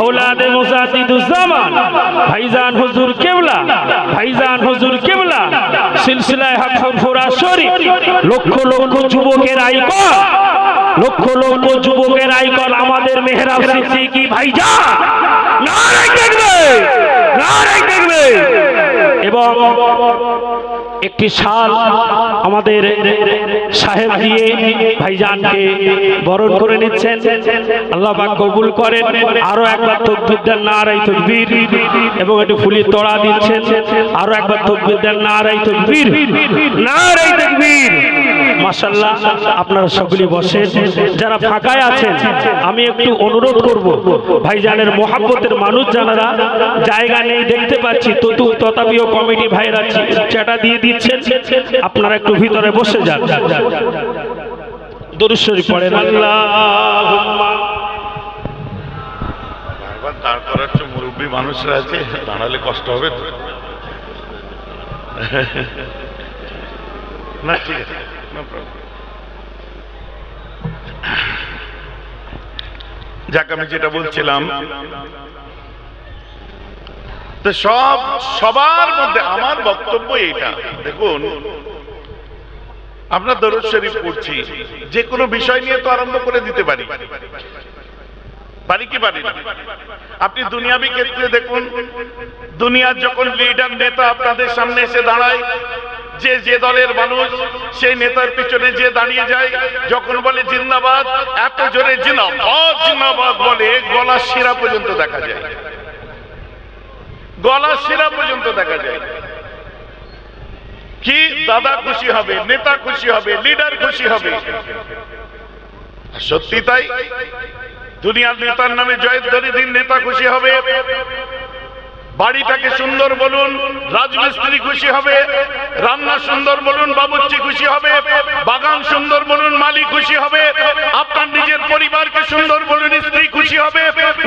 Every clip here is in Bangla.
औलादे मुजाद्दिदुज़्ज़मान भाईजान हुजूर किबला सिलसिलाए हक फुरफुरा शरीफ লক্ষ লক্ষ যুবকের আইকন আমাদের মেহরাব সিদ্দিকী ভাইজান নারে দেখবে এবং একটি শাল আমাদের সাহেব দিয়ে ভাইজানকে বরণ করে নিচ্ছেন। আল্লাহ পাক কবুল করেন। আরো একবার তাকবীর দেন, নারে তাকবীর, এবং একটু ফুলের তোড়া দিচ্ছেন। আরো একবার তাকবীর দেন, নারে তাকবীর, নারে তাকবীর। মাশাআল্লাহ, আপনারা সকলেই বসেন। যারা ফাঁকায় আছেন আমি একটু অনুরোধ করব, ভাইজানের মোহাব্বতের মানুষ যারা জায়গা নেই দেখতে পাচ্ছি, তথাপিও কমিটি ভাইরা চাটা দিয়ে দিচ্ছেন, আপনারা একটু ভিতরে বসে যান। দরুদ শরীফ পড়েন। আল্লাহুম্মা বারবার দাঁড় করার চেয়ে মুরব্বী মানুষরা আছে, দাঁড়ালে কষ্ট হবে তো। না ঠিক আছে, যাক, আমি যেটা বলছিলাম, তো সবার মধ্যে আমার বক্তব্য এইটা। দেখুন, আমরা দরুদ শরীফ পড়ছি, যে কোনো বিষয় নিয়ে তো আরম্ভ করে দিতে পারি কি পারি না? আপনি দুনিয়াবি ক্ষেত্রে দেখুন, দুনিয়ার যখন লিডার নেতা আপনাদের সামনে এসে দাঁড়ায়, যে দলের মানুষ সেই নেতার পিছনে যে দাঁড়িয়ে যায়, যখন বলে জিন্দাবাদ, এত জোরে জিন্দাবাদ বলে গলার শিরা পর্যন্ত দেখা যায়, কি দাদা খুশি হবে, নেতা খুশি হবে, লিডার খুশি হবে। সত্যি তাই, দুনিয়ার নেতার নামে জয়ধ্বনি দিন, নেতা খুশি হবে। বাড়িটাকে সুন্দর বলুন, রাজমিস্ত্রি খুশি হবে। রান্না সুন্দর বলুন, বাবুর্চি খুশি হবে। বাগান সুন্দর বলুন, মালিক খুশি হবে। আপনার নিজের পরিবারকে সুন্দর বলুন, স্ত্রী খুশি হবে।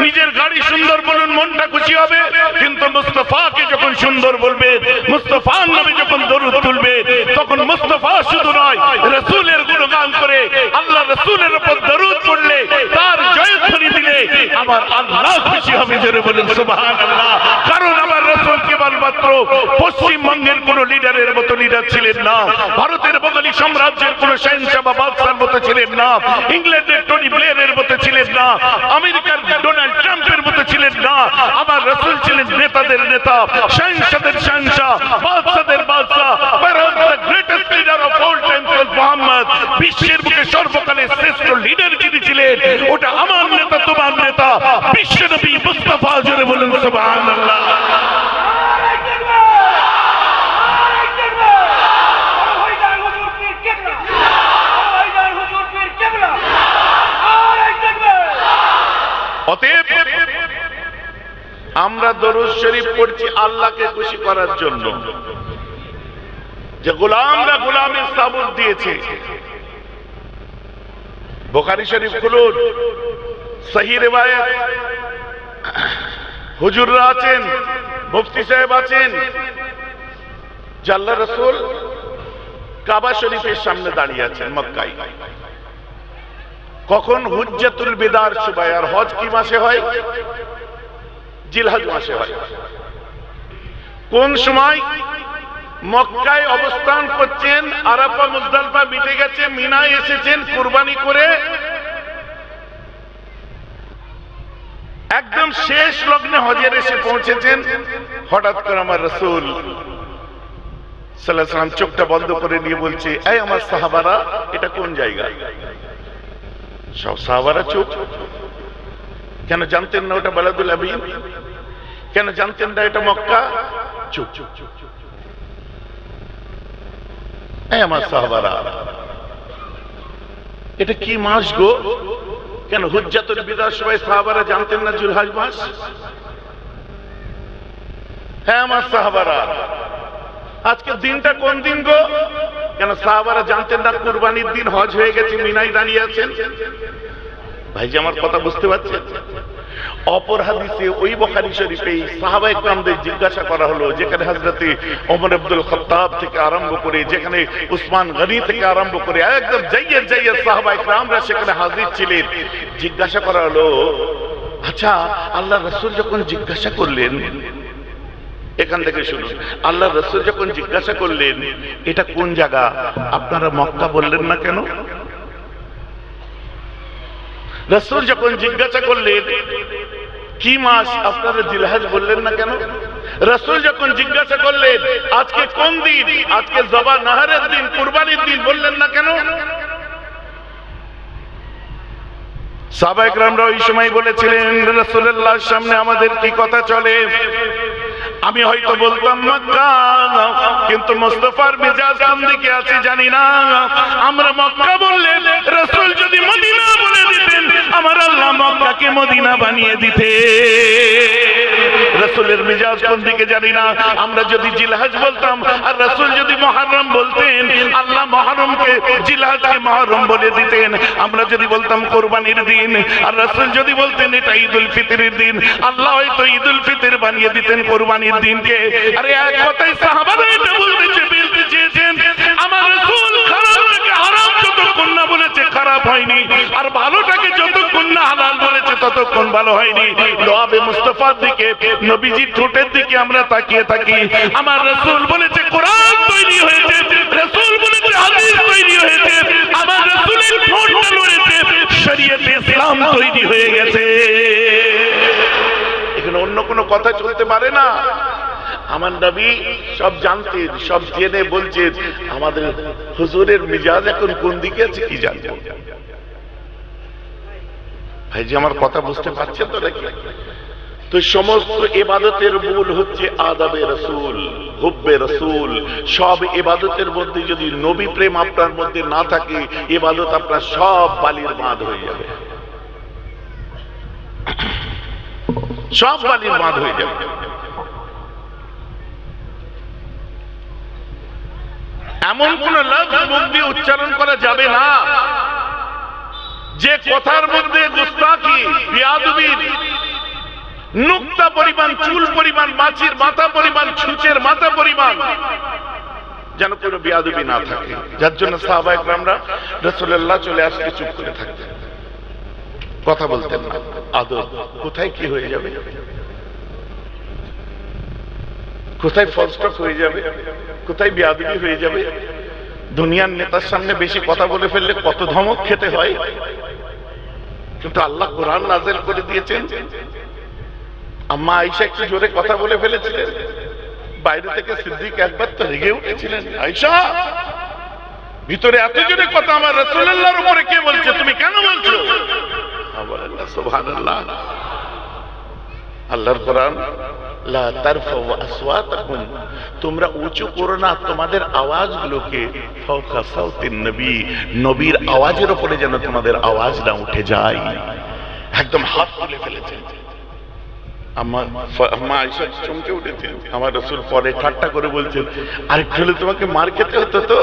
নিজের গাড়ি সুন্দর বলুন, মনটা খুশি হবে। কিন্তু মুস্তাফাকে যখন সুন্দর বলবে, মুস্তাফার নামে যখন দরুদ তুলবে, তখন মুস্তাফা শুধু নয়, রাসূলের গুণগান করে আল্লাহ রাসূলের উপর দরুদ পড়লে, তার জয়ধ্বনি দিলে আমার আল্লাহ খুশি হবে। জোরে বলুন সুবহানাল্লাহ। কারণ আমার রাসূল কেবলমাত্র পশ্চিমবঙ্গের কোন লিডারের মতো লিডার ছিলেন না, ভারতের বঙ্গালী সাম্রাজ্যের কোন শাহেনশাহ বা বাদশার মতো ছিলেন না, ইংল্যান্ডের টনি ব্লেয়ারের মতো ছিলেন না, আমেরিকার ডোনাল্ড ট্রাম্পের মতো ছিলেন না। আমার রাসূল ছিলেন নেতাদের নেতা, শাহেনশাহদের শাহেনশাহ, বাদশাদের বাদশাহ। The greatest leader of all time was Muhammad. বিশ্বের বুকে সর্বকালের শ্রেষ্ঠ লিডার যিনি ছিলেন, ওটা আমার নেতা, তোমার নেতা, বিশ্বনবী মুস্তাফা। জোরে বলুন সুবহানাল্লাহ। অতএব আমরা দরুদ শরীফ পড়ছি আল্লাহকে খুশি করার জন্য, যে গোলামরা গোলামের সাবুত দিয়েছে। বুখারী শরীফ খুলুন, সহিহ রিওয়ায়াত, হুজুররা আছেন, মুফতি সাহেব আছেন, যে আল্লাহর রাসূল কাবা শরীফের সামনে দাঁড়িয়ে আছেন মক্কায়। কখন? হুজ্জাতুল বিদার সময়। আর হজ কি মাসে হয়? জিলহজ মাসে হয়। কোন সময়? মক্কায় অবস্থান করছেন, আরাফা মুজদালিফা মিটে গেছে, মিনায় এসেছেন কুরবানি করে, একদম শেষ লগ্নে হজের এসে পৌঁছেছেন। হঠাৎ করে আমার রাসূল সাল্লাল্লাহু আলাইহি ওয়াসাল্লাম চোখটা বন্ধ করে নিয়ে বলছে, এই আমার সাহাবারা, এটা কোন জায়গা? সব সাহাবারা চুপ। কেন জানতেন না ওটা বালাদুল আমিন? কেন জানতেন না এটা মক্কা? চুপ। এই আমার সাহাবারা, এটা কি মাস গো? কেন হুজ্জাতুল বিদার সময় সাহাবারা জানতেন না জিলহজ মাস? হ্যাঁ আমার সাহাবারা, আজকে দিনটা কোন দিন গো? কেন সাহাবারা জানতেন না কুরবানির দিন? হজ হয়ে গেছে, মিনায় দাঁড়িয়ে আছেন। ভাইজি আমার কথা বুঝতে পারছেন? অপর হাদিসে ওই বুখারী শরীফে সাহাবায়ে কেরামদের জিজ্ঞাসা করা হলো, যেখানে হযরতে ওমর ইবনুল খাত্তাব থেকে আরম্ভ করে, যেখানে উসমান গনি থেকে আরম্ভ করে একদম জাইয়ের সাহাবায়ে কেরামরা সেখানে হাজির ছিলেন। জিজ্ঞাসা করা হলো, আচ্ছা, আল্লাহ রাসূল যখন জিজ্ঞাসা করলেন, এখান থেকে শুনুন, আল্লাহ রাসূল যখন জিজ্ঞাসা করলেন এটা কোন জায়গা, আপনারা মক্কা বললেন না কেন? রাসূল যখন জিজ্ঞাসা করলেন কি মাস, আপনারা জিলহজ বললেন না কেন? রাসূল যখন জিজ্ঞাসা করলেন আজকে কোন দিন, আজকে জবা নাহারের দিন, কুরবানির দিন, বললেন না কেন? সাহাবায়ে কেরামরা ওই সময় বলেছিলেন রাসূলুল্লাহর সামনে আমাদের কি কথা চলে? আমি হয়তো বলতাম মক্কা, কিন্তু মুস্তাফার মেজাজ কোন দিকে আছে জানি না। আমরা মক্কা বললে রাসূল যদি মদিনা বলে দিতেন, আমার আল্লাহ মক্কাকে মদিনা বানিয়ে দিতে। রাসূলের মেজাজ কোন দিকে জানি না। আমরা যদি জিলহজ বলতাম আর রাসূল যদি মুহররম বলতেন, আল্লাহ মুহররমকে জিলহজকে মুহররম বলে দিতেন। আমরা যদি বলতাম কুরবানির দিন আর রাসূল যদি বলতেন এটা ঈদুল ফিতরের দিন, আল্লাহ হয়তো ঈদুল ফিতর বানিয়ে দিতেন কুরবানির দিনকে। আরে এক কথায় সাহাবারা এটা বলতে চেয়েছেন, আমার রাসূল খারাপটাকে হারাম যতক্ষণ না বলেছে খারাপ হয়নি, আর ভালোটাকে যতক্ষণ না হালাল বলেছে ততক্ষণ ভালো হয়নি। লোহাবে মুস্তাফার দিকে, নবীজির ঠোঁটের দিকে আমরা তাকিয়ে থাকি। আমার রাসূল বলেছে কোরআন তৈরি হয়েছে, রাসূল বলেছে হাদিস তৈরি হয়েছে, আমার রাসূলের ঠোঁটটা নড়েছে, শরীয়তে ইসলাম তৈরি হয়ে গেছে। এখানে অন্য কোনো কথা চলতে পারে না। আমার নবী সব জানতেন, সব জেনে বলছেন আমাদের হুজুরের মিজাজ এখন কোন দিকে আছে কি জানবো। ভাইজি আমার কথা বুঝতে পারছেন তো নাকি? তো সমস্ত ইবাদতের মূল হচ্ছে আদাবে রাসূল, হুব্বে রাসূল। সব ইবাদতের মধ্যে যদি নবী প্রেম আপনার মধ্যে না থাকে, ইবাদত আপনার সব বালির বাঁধ হয়ে যাবে, সব বালির বাঁধ হয়ে যাবে। এমন কোন লফজ মুখ দিয়ে উচ্চারণ করা যাবে না যে কথার মধ্যে গুস্তাখি, বেয়াদবি, নুক্তা পরিমাণ, চুল পরিমাণ, মাছির মাথা পরিমাণ, ছুঁচের মাথা পরিমাণ যেন কোনো বেয়াদবি না থাকে। যার জন্য সাহাবায়ে কেরামরা রাসূলুল্লাহ চলে আসলে চুপ করে থাকতেন, কথা বলতেন না। আদব কোথায় কি হয়ে যাবে, কোথায় ফলস্টপ হয়ে যাবে, কোথায় বেয়াদবি হয়ে যাবে। দুনিয়ার নেতার সামনে বেশি কথা বলে ফেললে কত ধমক খেতে হয়, কিন্তু আল্লাহ কোরআন নাযিল করে দিয়েছেন। আম্মা আয়েশা একটু জোরে কথা বলে ফেলেছিলেন, বাইরে থেকে সিদ্দিক একবার তো রেগে উঠেছিলেন, আয়েশা ভিতরে এত জোরে কথা আমার রাসূলুল্লাহর উপরে কে বলছে, তুমি কেন বলছো? আল্লাহ সুবহানাল্লাহ, আল্লাহর কোরআন, লা তারফাউ আসওয়াতাকুম, তোমরা উঁচু করো না তোমাদের আওয়াজগুলোকে ফাওকা সাউতিন নবী, নবীর আওয়াজের উপরে যেন তোমাদের আওয়াজ না উঠে যায়। একদম হাত তুলে ফেলেছেন। আম্মা আয়েশা চমকে উঠেছেন। আমার রাসূল পরে ঠাট্টা করে বলছেন, আরেকটু হলে তোমাকে মার খেতে হতো তো।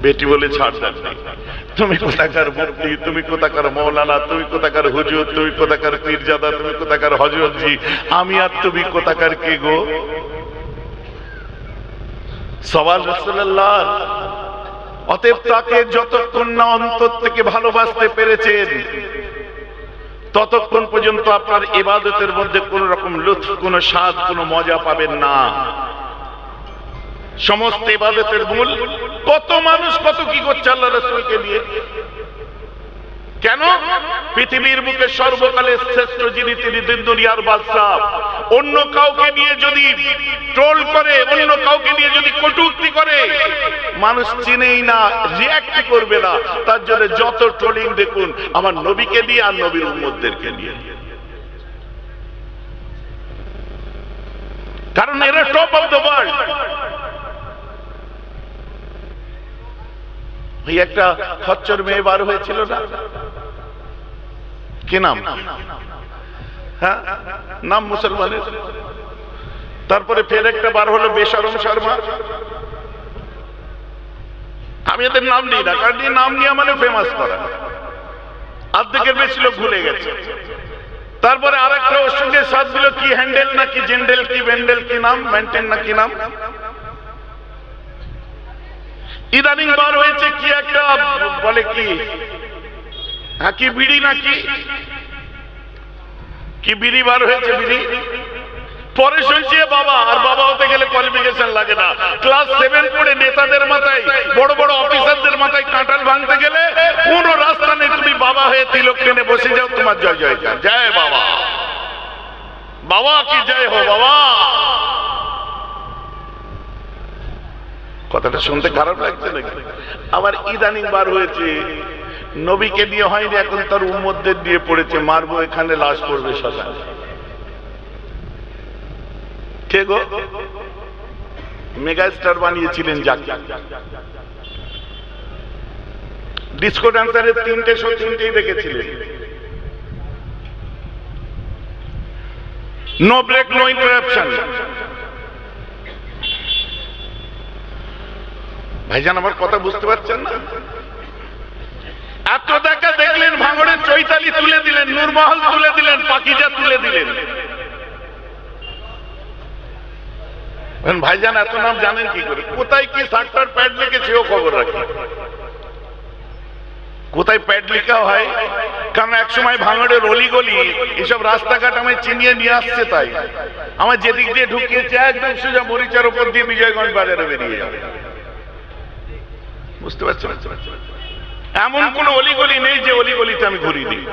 বেটি বলে ছাড় দেন, তুমি কোথাকার মুফতি, তুমি কোথাকার মৌলানা, তুমি কোথাকার হুজুর, তুমি কোথাকার পীরজাদা, তুমি কোথাকার হযরতজি, আমি আর তুমি কোথাকার কে গো? সওয়াল রাসূলুল্লাহ। অতএব তাকে যতক্ষণ না অন্তর থেকে ভালোবাসতে পেরেছেন ততক্ষণ পর্যন্ত আপনার ইবাদতের মধ্যে কোন রকম লুৎফ, কোন স্বাদ, কোন মজা পাবেন না। সমস্ত ইবাদতের মূল, কত মানুষ কত কি করছে আল্লাহ রাসূলকে নিয়ে। কেন? পৃথিবীর বুকে সর্বকালের শ্রেষ্ঠ যিনি, তিনি দুনিয়ার বাদশা। অন্য কাউকে নিয়ে যদি ট্রোল করে, অন্য কাউকে নিয়ে যদি কটূক্তি করে, মানুষ চিনেই না, রিঅ্যাক্ট করবে না। তার জন্য যত ট্রোলিং দেখুন আমার নবীকে নিয়ে আর নবীর উম্মতদেরকে নিয়ে, কারণ এরা টপ অফ দ্য ওয়ার্ল্ড। একটা খচ্চর মেয়ে বার হয়েছিল না, কি নাম? হ্যাঁ, নাম মুসলমানের। তারপরে ফের একটা বার হলো বেশরম শর্মা। আমি এদের নাম দিই না, কারণ এই নাম নিয়ে মানে ফেমাস করা, অর্ধেকের বেশি লোক ভুলে গেছে। তারপরে আরেকটা ওর সঙ্গে সাথ দিল, কি হ্যান্ডেল না কি জেন্ডেল কি ভেন্ডেল কি নাম, মেন্টেন না কি নাম। ইদানিং বার হয়েছে কি একটা বলে কি হ্যাঁ, কি বিড়ি নাকি কি বিড়ি বার হয়েছে বিড়ি? পরে শুনছি বাবা, আর বাবা হতে গেলে কোয়ালিফিকেশন লাগে না। ক্লাস 7 পড়ে নেতাদের মাথায়, বড় বড় অফিসারদের মাথায় কাঁঠাল ভাঙতে গেলে কোন রাস্তা নেই, তুমি বাবা হয়ে তিলক টেনে বসে যাও, তোমার জয় জয়কার, জয় বাবা, বাবা কি জয় হো বাবা। কথাটা শুনতে খারাপ লাগছে নাকি? আবার ইদানিং বার হয়েছে, নবীকে নিয়ে হয়নি, এখন তার উম্মতদের দিয়ে পড়েছে, মারবো এখানে, লাশ পড়বে শ্মশানে। কে গো? মেগা স্টার বানিয়েছিলেন যাকে। ডিসকো ডান্সারের 3টে শো 3টেই দেখেছিলেন। No break no interruption. ভাইজান আমার কথা বুঝতে পারছেন না? এত দেখা দেখলেন, ভাঙড়ের চৈতালি তুলে দিলেন, নূরমহল তুলে দিলেন, পাকিজা তুলে দিলেন। ভাইজান এত নাম জানেন কি করে? কোথায় কি সাক্টার প্যাড লিখেছে ও খবর রাখি, কোথায় প্যাড লেখা হয়। কারণ এক সময় ভাঙড়ের অলিগলি এসব রাস্তাঘাট আমায় চিনিয়ে নিয়ে আসছে, তাই আমার যেদিক দিয়ে ঢুকিয়েছে একদম সোজা মরিচার উপর দিয়ে বিজয়গঞ্জ বাজারে বেরিয়ে যাবে। বুঝতে পারছেন? এমন কোন অলিগলি নেই যে অলিগলিতে আমি ঘুরি দিই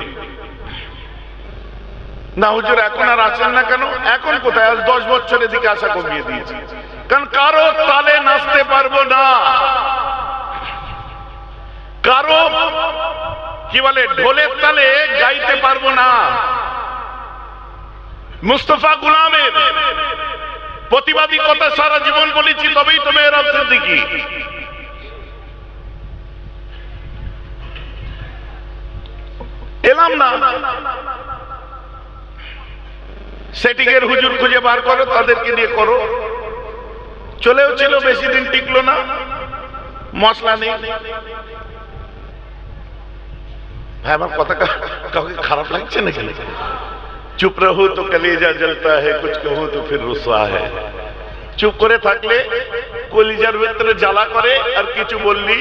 না। হুজুর এখন আর আসেন না কেন? এখন কোথায়? আজ 10 বছরের দিকে আসা কমিয়ে দিয়েছি, কারণ কারো তালে নাচতে পারবো না, কারো কি বলে ঢোলের তালে গাইতে পারবো না। মুস্তফা গুলামের প্রতিবাদী কথা সারা জীবন বলেছি, তবেই তো মেহরাব সিদ্দিকী। এলাম না, সেটিং এর হুজুর খুঁজে বার করো, তাদেরকে দিয়ে করো। চলেও ছিল, বেশি দিন টিকলো না, মশলা নেই। ভাই আমার কথা কাউকে খারাপ লাগছে নাকি? চুপ রহো তো কলেজা জ্বলতা है, कुछ कहो तो फिर रुसवा है। চুপ করে থাকলে কলিজার ভেতরে জ্বালা করে, আর কিছু বললি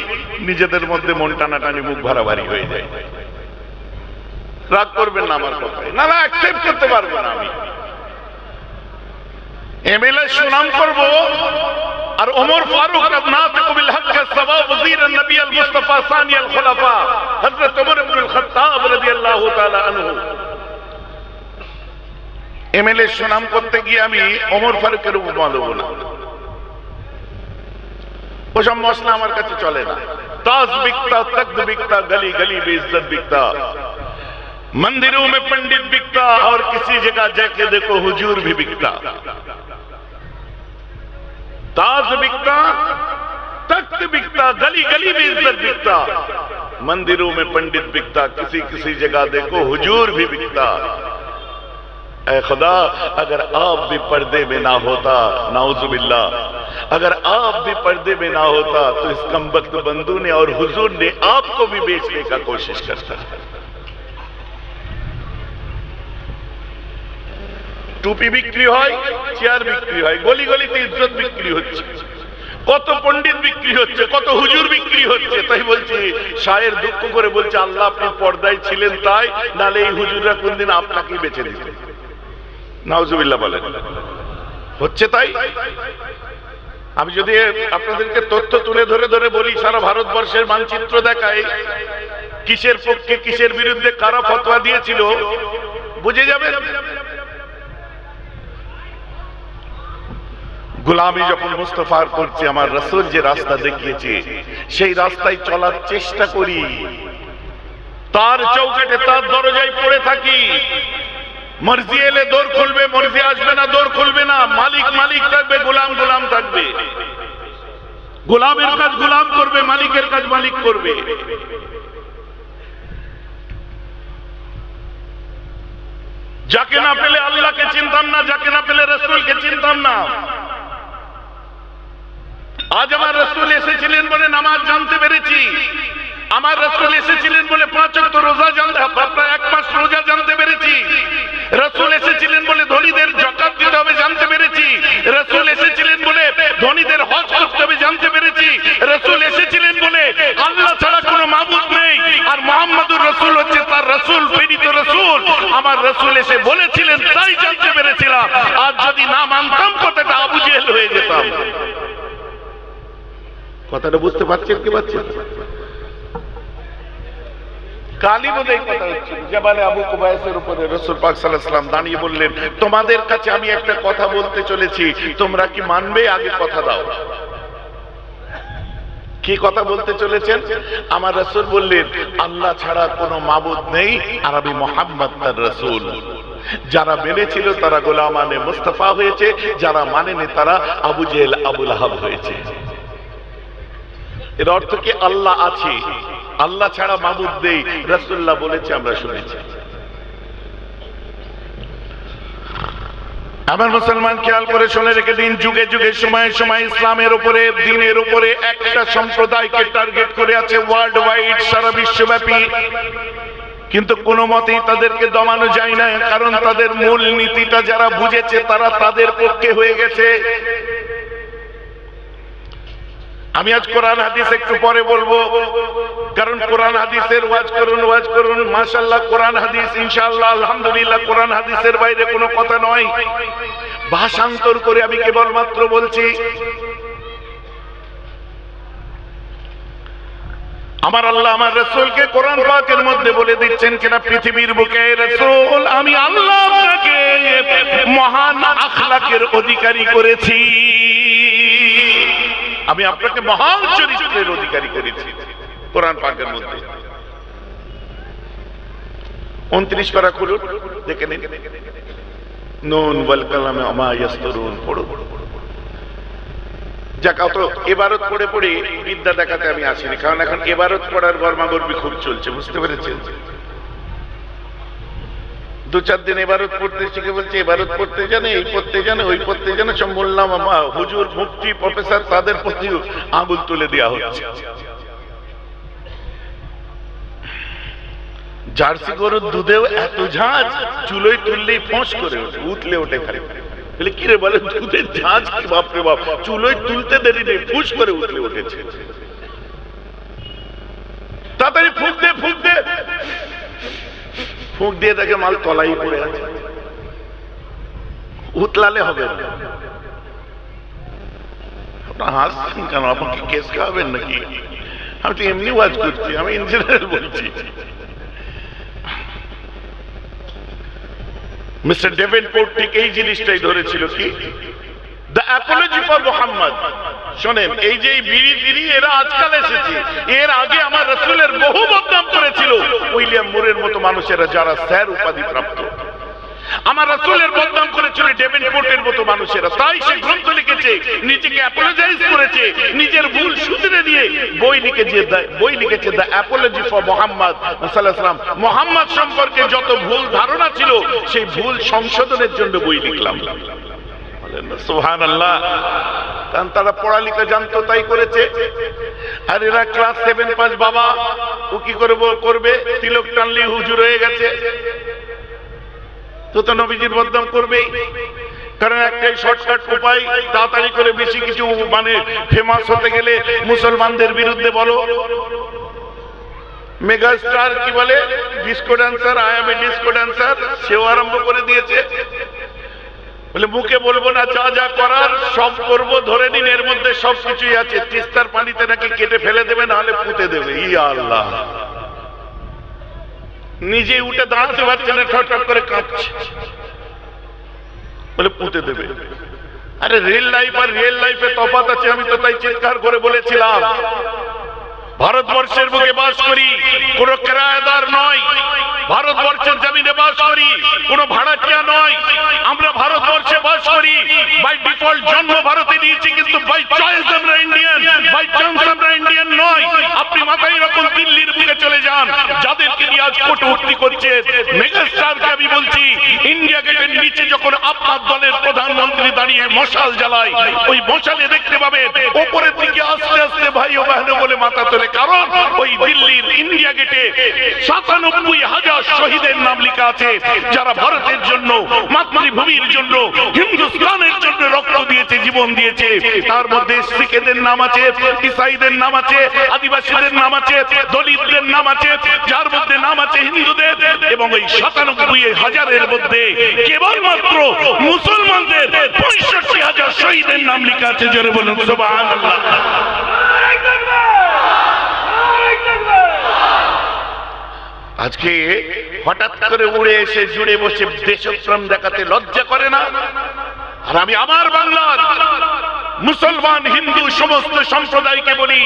নিজেদের মধ্যে মন টানাটানি, মুখ ভারাভারি হয়ে যায়। রাগ করবেন না আমার কথায়, না না অ্যাকসেপ্ট করতে পারবো না আমি। এমএলএ সুনাম করব, আর ওমর ফারুক নাতিক বিল হক সওয়া ওযীর নবী আল মুস্তাফা সানি আল খুলাফা হযরত ওমর ইবনে আল খাত্তাব রাদিয়াল্লাহু তাআলা আনহু। এমএলএ সুনাম করতে গিয়ে আমি ওমর ফারুকের উপমা দেব না, ওসব মশলা আমার কাছে চলে না। তাজ বিকতা, তख्त बिकता, गली गली बेइज्जत बिकता, मंदिरों में पंडित बिकता, और किसी जगह जाके देखो हुजूर भी बिकता। ताज बिकता, तख्त बिकता, गली गली में इज्जत बिकता, मंदिरों में पंडित बिकता, किसी किसी जगह देखो हुजूर भी बिकता। ऐ खुदा अगर आप भी पर्दे में ना होता, नाउजुबिल्लाह, अगर आप भी पर्दे में ना होता तो इस कमबख्त बंदू ने और हुजूर ने आपको भी बेचने का कोशिश करता। টুপি বিক্রি হয়, চেয়ার বিক্রি হয়, গলি গলিতে ইজ্জত বিক্রি হচ্ছে, কত পণ্ডিত বিক্রি হচ্ছে, কত হুজুর বিক্রি হচ্ছে। তাই বলছি, শায়ের দুঃখ করে বলছে, আল্লাহ আপনি পর্দায় ছিলেন তাই, নালে এই হুজুররা কোনদিন আপনাকেই বেঁচে দিতেন। নাউজুবিল্লাহ বলেন, হচ্ছে তাই। আমি যদি আপনাদেরকে তথ্য তুলে ধরে ধরে বলি, সারা ভারতবর্ষের মানচিত্র দেখায়, কিসের পক্ষে কিসের বিরুদ্ধে কারা ফতোয়া দিয়েছিল, বুঝে যাবে। গোলামি যখন মুস্তাফার করছে, আমার রাসূল যে রাস্তা দেখিয়েছে সেই রাস্তায় চলার চেষ্টা করি, তার চৌকাঠে তার দরজায় পড়ে থাকি। মর্জি এলে দোর খুলবে, মর্জি আসবে না দোর খুলবে না। মালিক মালিক থাকবে, গোলাম গোলাম থাকবে। গোলামের কাজ গোলাম করবে, মালিকের কাজ মালিক করবে। যাকে না পেলে আল্লাহকে চিনতাম না, যাকে না পেলে রাসূলকে চিনতাম না। আজ আমার রাসূল এসেছিলেন বলে নামাজ জানতে পেরেছি, আমার রাসূল এসেছিলেন বলে 5 ওয়াক্ত রোজা জানতে, প্রায় 1 মাস রোজা জানতে পেরেছি। রাসূল এসেছিলেন বলে ধনীদের যাকাত দিতে হবে জানতে পেরেছি। রাসূল এসেছিলেন বলে ধনীদের হজ করতে হবে জানতে পেরেছি। রাসূল এসেছিলেন বলে আল্লাহ ছাড়া কোনো মাবুদ নেই, আর মুহাম্মদুর রাসূল হচ্ছে আমার রাসূল এসে বলেছিলেন তাই জানতে পেরেছিলাম, আর যদি না মানতাম কথাটা আবু জেহেল হয়ে যেতাম। কথাটা বুঝতে পারছেন কি পারছেন? কালী বোধ এই কথা হচ্ছে, জাবালে আবু কুবাইসের উপরে রাসূল পাক সাল্লাল্লাহু আলাইহি ওয়াসাল্লাম দাঁড়িয়ে বললেন, তোমাদের কাছে আমি একটা কথা বলতে চলেছি, তোমরা কি মানবে? আগে কথা দাও। কি কথা বলতে চলেছেন? আমার রাসূল বললেন, আল্লাহ ছাড়া কোনো মাবুদ নেই আর আমি মুহাম্মদ তার রাসূল। যারা মেনেছিল তারা গোলামানে মুস্তাফা হয়েছে, যারা মানেনি তারা আবু জেহেল আবু লাহাব হয়েছে। এর অর্থ কি? আল্লাহ আছে, আল্লাহ ছাড়া মাবুদ নেই, রাসূলুল্লাহ বলেছে, আমরা শুনেছি। আমার মুসলমান খেয়াল করে শুনে রেখে দিন, যুগে যুগে সময়ে সময়ে ইসলামের উপরে, দ্বীনের উপরে একটা সম্প্রদায়কে টার্গেট করে আছে ওয়ার্ল্ড ওয়াইড, সারা বিশ্বব্যাপী, কিন্তু কোনো মতেই তাদেরকে দমানো যায় না, কারণ তাদের মূল নীতিটা যারা বুঝেছে তারা তাদের পক্ষে হয়ে গেছে। আমি আজ কোরআন হাদিস একটু পরে বলবো, কারণ কোরআন হাদিসের ওয়াজ করুন মাশাআল্লাহ, কোরআন হাদিস ইনশাআল্লাহ আলহামদুলিল্লাহ কোরআন হাদিসের বাইরে কোনো কথা নয়, ভাষান্তর করে আমি কেবলমাত্র বলছি। আমার আল্লাহ আমার রাসূলকে কোরআন পাকের মধ্যে বলে দিচ্ছেন কিনা, পৃথিবীর বুকে রাসূল আমি আল্লাহ আপনাকে মহান আখলাকের অধিকারী করেছি, আমি আপনাকে মহান চরিত্রের অধিকারী করেছি। কোরআন পাকের মধ্যে 29 পারা খুলুন, দেখে নিন। নুন ওয়াল কালামে আমা ইয়াসতুরুন পড়ুন। যাক, অত ইবারত পড়ে পড়ে বিদ্যা দেখাতে আমি আসিনি, কারণ এখন ইবারত পড়ার গরমাগর্মি খুব চলছে, বুঝতে পেরেছেন? 2-4 দিন ইবারত পড়তে শিখে বলছে ইবারত পড়তে জানে, এই পড়তে জানে, ওই পড়তে জানে, সব মোল্লা মামা হুজুর মুফতি প্রফেসর তাদের প্রতি আঙুল তুলে দেওয়া হচ্ছে। জার্সি গরুর দুধেও এত ঝাঁজ, চুলোয় তুললেই ফোঁস করে ওঠে, উতলে ওঠে খালি। বলে কি রে? বলে দুধের ঝাঁজ কি, বাপরে বাপ, চুলোয় তুলতে দেরি নেই, ফুস করে উতলে উঠেছে। তাড়াতাড়ি ফুঁক দে, ফুঁক দে, ফুঁক দিয়ে দেখে মাল তলাই পড়ে আছে। উতলালে হবে না। আপনার হাসছেন কেন? আপনাকে কেস খাওয়াবেন নাকি? আমি তো এমনি ওয়াজ করছি, আমি ইন জেনারেল বলছি। মিস্টার ডেভেনপোর্ট ঠিক এই জিনিসটাই ধরেছিল, কি দ্য অ্যাপোলজি ফর মুহাম্মদ। শোনেন, এই যে বিড়ি ফিরি এরা আজকাল এসেছে, এর আগে আমার রাসূলের বহু বদনাম করেছিল উইলিয়াম মুরের মতো মানুষেরা, যারা স্যার উপাধি প্রাপ্ত। আমার রাসূলের বদনাম করেছিল ডেভেনপোর্টের মতো মানুষেরা, তাই সে গ্রন্থ লিখেছে, নিজেকে অ্যাপোলোজাইজ করেছে, নিজের ভুল শুধরে নিয়ে বই লিখেছে দ্য অ্যাপোলজি ফর মুহাম্মদ সাল্লাল্লাহু আলাইহি ওয়াসাল্লাম। মুহাম্মদ সম্পর্কে যত ভুল ধারণা ছিল সেই ভুল সংশোধনের জন্য বই লিখলাম। সুবহানাল্লাহ। কারণ তারা পড়ালেখা জানতো, তাই করেছে। আর এরা ক্লাস 7 পাস, বাবা ও কি করবে, তিলক টানলি হুজুর হয়ে গেছে, তো নবীজির বদনাম করবেই। কারণ একটাই শর্টকাট উপায়, তাড়াতাড়ি করে বেশি কিছু মানে ফেমাস হতে গেলে মুসলমানদের বিরুদ্ধে বলো। মেগা স্টার কি বলে, disco dancer, I M A disco dancer, সেও আরম্ভ করে দিয়েছে। বলে মুখে বলবো না, যা যা করার সব করব, ধরে নিন এর মধ্যে সব কিছুই আছে। তিস্তার পানিতে নাকি কেটে ফেলে দেবে, নাহলে পুঁতে দেবে। ইয়া আল্লাহ, নিজে উঠে দাঁড়াতে পারছে না, ঠট করে কাঁপছে, বলে পুঁতে দেবে। আরে রিয়েল লাইফ আর রিয়েল লাইফে তফাৎ আছে, আমি তো তাই চিৎকার করে বলেছিলাম। ভারতবর্ষের বুকে বাস করি, কোন কিরায়াদার নয়, ভারতবর্ষের জমিনে বাস করি, কোন ভাড়াটিয়া নয়। আমরা ভারতবর্ষে বাস করি, বাই ডিফল্ট জন্ম ভারতে নিয়েছি, কিন্তু বাই চয়েস আমরা ইন্ডিয়ান, বাই চান্স আমরা ইন্ডিয়ান নয়। আপনি মাথায় রাখুন, দিল্লির বুকে চলে যান, যাদেরকে নিয়ে আজ কটূক্তি করছে মেগাস্টারকে আমি বলছি, ইন্ডিয়া গেটের নিচে যখন আপনার দলের প্রধানমন্ত্রী দাঁড়িয়ে মশাল জ্বালায়, ওই মশালে দেখতে পাবেন ওপরের দিকে আস্তে আস্তে ভাই ও বাহন বলে মাথা তোলে। কারণ ওই দিল্লির ইন্ডিয়া গেটে ৯৭,০০০ শহীদের নাম লেখা আছে, যারা ভারতের জন্য, মাতৃভূমির জন্য, হিন্দুস্তানের জন্য রক্ত দিয়েছে, জীবন দিয়েছে। তার মধ্যে শিখেদের নাম আছে, ইসাইদের নাম আছে, আদিবাসীদের নাম আছে, দলিতদের নাম আছে, যার মধ্যে নাম আছে হিন্দুদের। এবং ওই ৯৭ হাজারের মধ্যে কেবলমাত্র মুসলমানদের 65,000 শহীদের নাম লেখা আছে। জোরে বলুন সুবহানাল্লাহ। আজকে হঠাৎ করে উড়ে এসে জুড়ে বসে দেশপ্রেম দেখাতে লজ্জা করে না? আর আমি আমার বাংলার মুসলমান হিন্দু সমস্ত সম্প্রদায়কে বলি,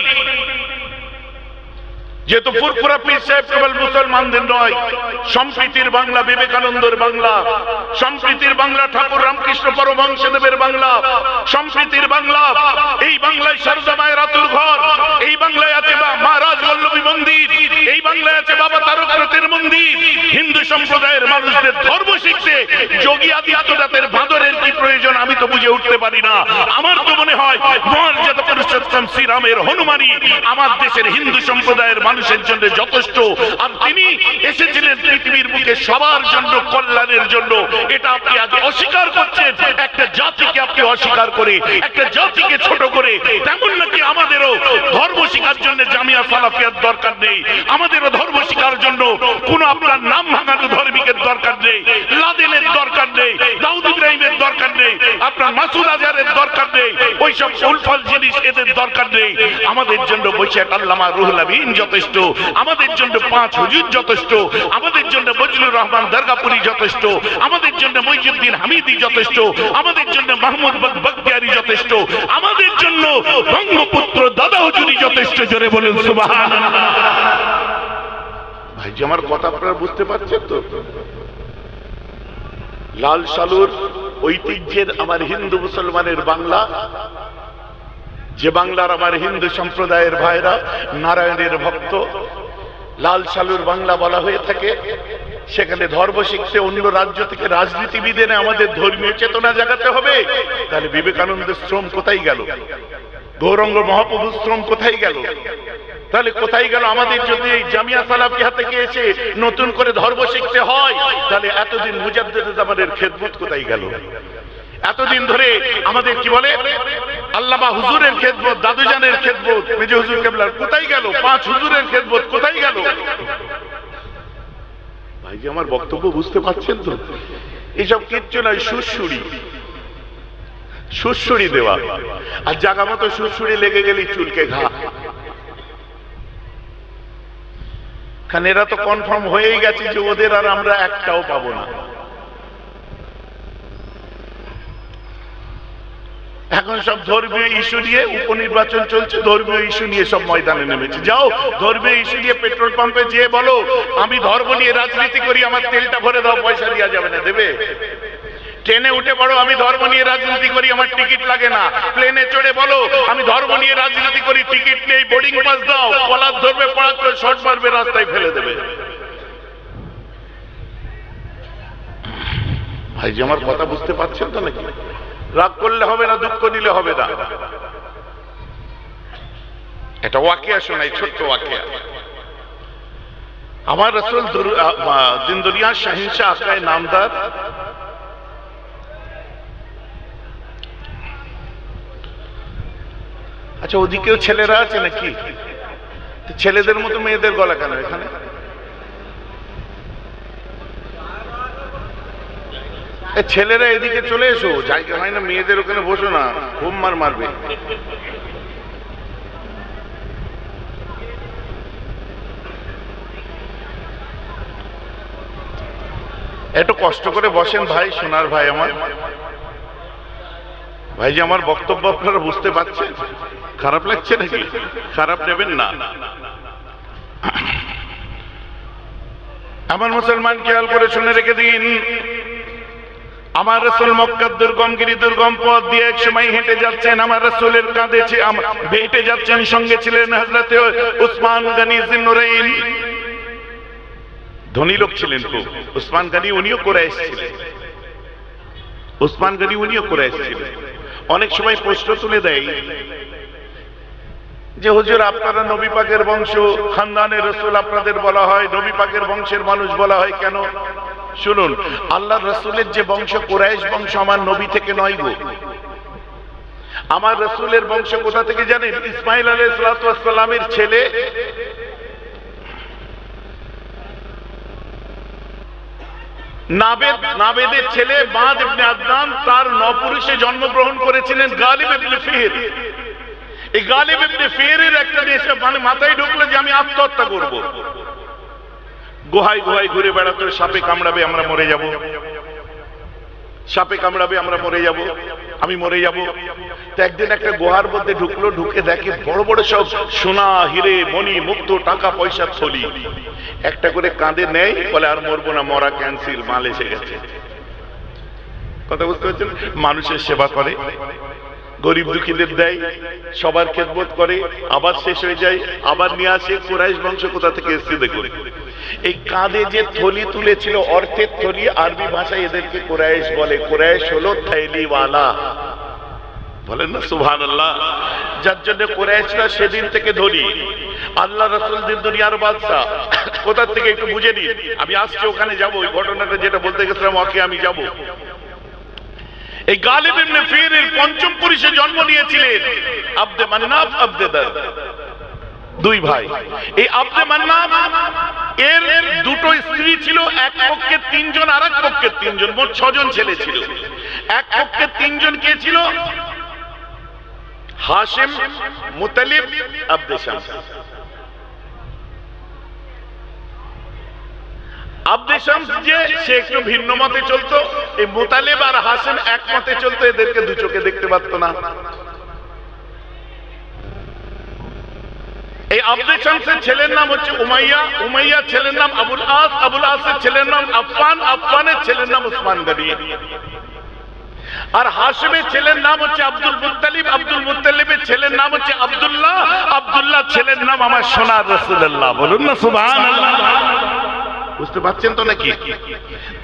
যেহেতু ফুরফুরা পীর সাহেব কেবল মুসলমানদের নয়, সম্প্রীতির বাংলা বিবেকানন্দের বাংলা, সম্প্রীতির বাংলা ঠাকুর রামকৃষ্ণ পরমহংসদেবের বাংলা, সম্প্রীতির বাংলা। এই বাংলায় শারদা মায়ের আতুর ঘর, এই বাংলায় আছে মা রাজবল্লভী মন্দির, এই বাংলায় আছে বাবা তারকনাথের মন্দির। হিন্দু সম্প্রদায়ের মানুষদের ধর্ম শিখতে যোগী আদিত্যনাথের ভাদরের কি প্রয়োজন আমি তো বুঝে উঠতে পারি না। আমার তো মনে হয় মর্যাদা পুরুষোত্তম শ্রীরামের হনুমানই আমার দেশের হিন্দু সম্প্রদায়ের মানুষের জন্য যথেষ্ট। আর তিনি এসেছিলেন পৃথিবীর বুকে সবার জন্য, কল্যাণের জন্য। এটা আপনি আজ অস্বীকার করছেন। একটা জাতিকে আপনি অস্বীকার করে, একটা জাতিকে ছোট করে, তেমন নাকি আমাদেরও ধর্ম শিখার জন্য জামিয়া সালাফিয়ার দরকার নেই, আমাদেরও ধর্ম শিখার জন্য কোন আপনার নাম ভাঙানো ধর্মিকের দরকার নেই, লাদেনের দরকার নেই, দাউদ ইব্রাহিমের দরকার নেই, আপনার মাসুদ আজহারের দরকার নেই, ওইসব উলফল জিনিস এদের দরকার নেই। আমাদের জন্য বৈশাখ আল্লামা রুহুল আমিন যথেষ্ট, আমাদের জন্য 5 হুজুর যথেষ্ট, আমাদের জন্য বজলুর রহমান দরগাপুরি যথেষ্ট, আমাদের জন্য মইজুদ্দিন হামিদি যথেষ্ট, আমাদের জন্য মাহমুদ বখতিয়ারি যথেষ্ট, আমাদের জন্য বঙ্গপুত্র দাদা হুজুরি যথেষ্ট। জোরে বলুন সুবহানাল্লাহ। ভাই, যে আমার কথা আপনারা বুঝতে পারছেন তো? লাল সালুর ঐতিহ্যের আমার হিন্দু মুসলমানের বাংলা, যে বাংলার আমার হিন্দু সম্প্রদায়ের ভাইরা নারায়ণের ভক্ত, লাল সালুর বাংলা বলা হয়ে থাকে। সেখানে ধর্ম শিখতে অন্য রাজ্য থেকে রাজনীতিবিদ এনে আমাদের ধর্মীয় চেতনা জাগাতে হবে। তাহলে বিবেকানন্দের শ্রম কোথায় গেল? গৌরাঙ্গ মহাপ্রভুর শ্রম কোথায় গেল? তাহলে কোথায় গেল? আমাদের যদি এই জামিয়া সালাফিয়া থেকে এসে নতুন করে ধর্ম শিখতে হয়, তাহলে এতদিন মুজাদ্দিদে জামানের খেদমত কোথায় গেল? এতদিন ধরে আমাদের কি বলে আল্লামা হুজুরের খেদমত, দাদুজানের খেদমত, মেজে হুজুর কেবলার কোথায় গেল? 5 হুজুরের খেদমত কোথায় গেল? ভাই, যে আমার বক্তব্য বুঝতে পারছেন তো? এইসব কিচ্ছু নয়, সুরসুরি দেওয়া। আর জাগা মতো সুরসুরি লেগে গেলে চুলকে ঘা। কারণ এরা তো কনফার্ম হয়েই গেছে যে ওদের আর আমরা একটাও পাবো না। এখন সব ধর্মীয় ইস্যু নিয়ে, উপনির্বাচন চলছে, ধর্মীয় ইস্যু নিয়ে সব ময়দানে নেমেছে। যাও ধর্মীয় ইস্যু নিয়ে পেট্রোল পাম্পে যেয়ে বলো আমি ধর্ম নিয়ে রাজনীতি করি, আমার তেলটা ভরে দাও, পয়সা দেওয়া যাবে না, দেবে? ট্রেনে উঠে পড়ো আমি ধর্ম নিয়ে রাজনীতি করি, আমার টিকিট লাগে না। প্লেনে চড়ে বলো আমি ধর্ম নিয়ে রাজনীতি করি, টিকিট নেই, বোর্ডিং পাস দাও, পলাশ ধরবে, পড়াক করে শর্ট মারবে, রাস্তায় ফেলে দেবে। ভাই, যে আমার কথা বুঝতে পারছেন তো নাকি? রাগ করলে হবে না, দুঃখ নিলে হবে না। এটা ওয়াকিয়া শোনাই, ছোট্ট ওয়াকিয়া। আমার রাসূল দিন দুনিয়ার শাহিনশাহ আকায়ে নামদার আচ্ছা, ওদিকেও ছেলেরা আছে নাকি? ছেলেদের মতো মেয়েদের গলা কেন এখানে? ছেলেরা এদিকে চলে এসো, জায়গা হয় না, মেয়েদের ওখানে বসো না, ঘুম মারবে। একটু কষ্ট করে বসেন ভাই, সোনার ভাই আমার। ভাই, যে আমার বক্তব্য আপনারা বুঝতে পারছেন? খারাপ লাগছে নাকি? খারাপ নেবেন না। আমার মুসলমান খেয়াল করে শুনে রেখে দিন, আমার রাসূল মক্কার দুর্গমগিরি দুর্গম পথ দিয়ে এক সময় হেঁটে যাচ্ছেন। আমার রাসূলের কাঁধে হেঁটে যাচ্ছেন, সঙ্গে ছিলেন হযরতে উসমান গনি জিন্নুরাইন। ধনী লোক ছিলেন খুব উসমান গনি, উনিও কুরাইশ ছিলেন। উসমান গনি উনিও কুরাইশ ছিলেন। অনেক সময় প্রশ্ন তুলে দেয় যে হুজুর আপনারা নবী পাকের বংশ, খানদানের রাসূল আপনাদের বলা হয়, নবী পাকের বংশের মানুষ বলা হয় কেন? শুনুন, আল্লাহর রাসূলের যে বংশ কুরাইশ বংশ, আমার নবী থেকে নয় গো। আমার রাসূলের বংশ কোথা থেকে জানেন? ইসমাঈল আলাইহিস সালাতু ওয়াস সালামের ছেলে ⁻ 3 3 নাবেদের ছেলে বাদ ইবনে আদনান তার নপুরুষে জন্মগ্রহণ করেছিলেন গালিব ইবনে ফিহর। এই গালিব ইবনে ফিহরের একটা দেশে মানে মাথায় ঢুকলো যে আমি আত্মহত্যা করব। গুহায় গুহায় ঘুরে বেড়াতো, সাপে কামড়াবে আমরা মরে যাব, সাপে কামড়াবে আমরা মরে যাব, আমি মরে যাব। তো একদিন একটা গুহার মধ্যে ঢুকলো, ঢুকে দেখে বড় বড় সব সোনা হিরে মণি মুক্ত টাকা পয়সার থলি। একটা করে কাঁধে নেয়, বলে আর মরবো না, মরা ক্যান্সেল, মাল এসে গেছে। কথা বুঝতে পারছেন? মানুষের সেবা করে, গরিব দুঃখীদের দেয়, সবার খেদমত করে, আবার শেষ হয়ে যায়, আবার নিয়ে আসে। কুরাইশ বংশ কোথা থেকে এসছে দেখুন। এই কাঁধে যে থলি তুলেছিল, অর্থের থলি, আরবি ভাষায় এদেরকে কুরাইশ বলে। কুরাইশ হলো থৈলিওয়ালা, বলেন না সুবহানাল্লাহ। যার জন্য কুরাইশরা সেদিন থেকে ধনী, আল্লাহ রাসূল দিন দুনিয়ার বাদশা। কোথা থেকে একটু বুঝে নিন, আমি আসছি ওখানে যাব, ওই ঘটনাটা যেটা বলতে গেছিলাম ওকে আমি যাব। এই গালিব ইবনে ফিহরের পঞ্চম পুরুষে জন্ম নিয়েছিলেন আব্দে মান্নাফ আব্দে দার, দুই ভাই। এই আব্দে মান্নাফ এর দুটো স্ত্রী ছিল, এক পক্ষে তিনজন আর এক পক্ষে তিনজন, মোট 6 জন ছেলে ছিল। এক পক্ষে তিনজন কে ছিল? হাশিম, মুতালিব, আব্দে শামস। আব্দে শামস যে সে একটু ভিন্ন মতে চলতো, এই মুতালিব আর হাশিম এক মতে চলতো, এদেরকে দু চোখে দেখতে পারতো না। এই আব্দে শামসের ছেলের নাম হচ্ছে উমাইয়া, উমাইয়ার ছেলের নাম আবুল আস, আবুল আসের ছেলের নাম আফফান, আফফানের ছেলের নাম উসমান গনি। আর হাশিমের ছেলের নাম হচ্ছে আব্দুল মুত্তালিব, আব্দুল মুত্তালিবের ছেলের নাম হচ্ছে আব্দুল্লাহ, আব্দুল্লাহ ছেলের নাম আমার সোনার রাসূলুল্লাহ। বলুন না সুবহানাল্লাহ। বুঝতে পারছেন তো নাকি?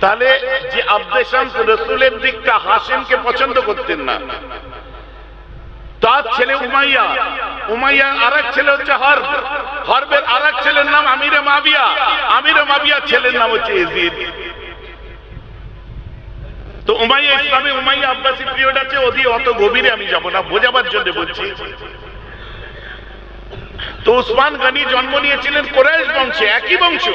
তাহলে যে আব্দে শামস রাসূলের দিকটা হাশিমকে পছন্দ করতেন না, তার ছেলে উমাইয়া, উমাইয়া আরেক ছেলে হচ্ছে হরব, হরবের আরেক ছেলের নাম আমিরে মাবিয়া, আমিরে মাবিয়ার ছেলের নাম হচ্ছে ইয়াজিদ। তো উমাইয়া ইসলামে উমাইয়া আব্বাসী পিরিয়ড আছে, ওদিকে অত গভীরে আমি যাব না, বোঝাবার জন্য বলছি। তো উসমান গনি জন্ম নিয়েছিলেন কুরাইশ বংশে, একই বংশ।